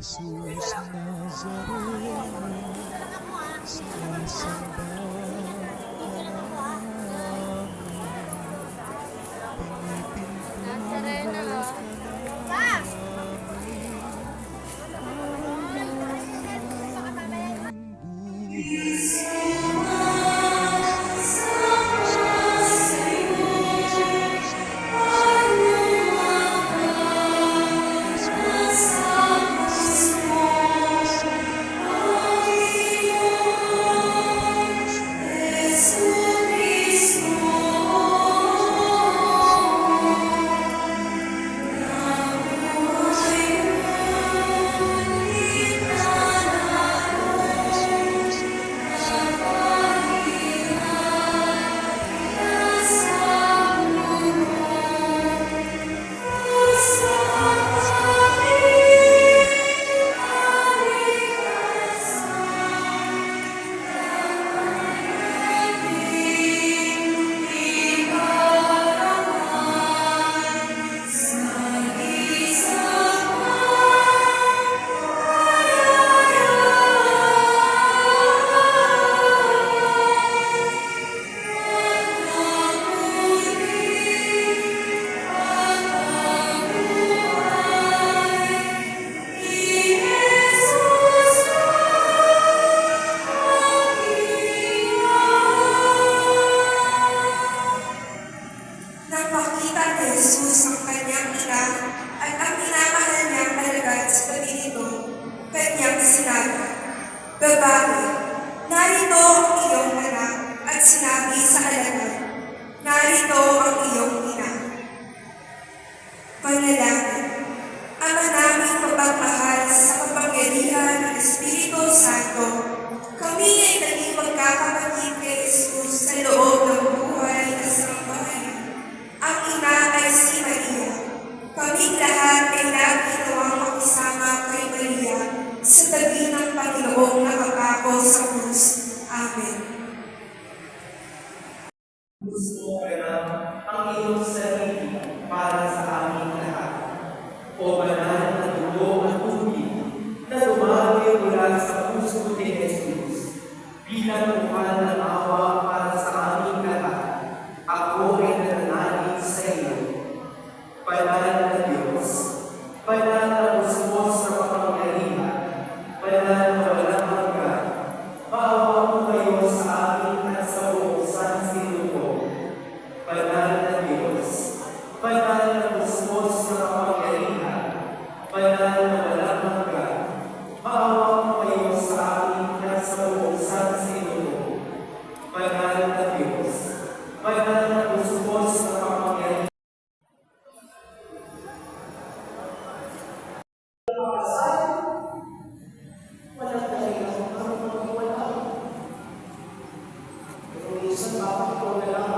Jesus Nazareno, sinasamba ka namin, pinipintuhan ka namin, parang aming buhay. Napakita ni Jesus ang kanyang ina at ang minamahal niyang alagad sa tabi nito, kanyang sinabi, "Babae, narito ang iyong anak," at sinabi sa alagad, "Narito ang iyong ina." Panalangin. Ama naming mapagmahal sa kapangyarihan ng Espiritu Santo, kami ay naging magkakapatid kay Jesus sa loob ng buhay at sambahayan. Ang ina ay si Maria. Kaming lahat ay lagi nawang makisama kay Maria sa tabi ng Panginoong nakapako sa krus. Amen. Gusto ko na ang iyong sarili para sa aming lahat. O banal na dugo at tubig na dumaloy mula sa puso ni Jesus bilang buwan ng awa para sa aming lahat. Ako ay nananalig sa iyo. Banal na Diyos, banal na Diyos sa kapangyarihan, banal na walang hanggan, maawa mo kayo sa amin at sa buong sansinuko. Banal na Diyos, banal na Diyos sa kapangyarihan, banal na walang hanggan, maawa mo kayo sa amin at sa buong sansinuko. Banal na Diyos, banal na Diyos sa kapangyarihan. Isang bakit ko na lang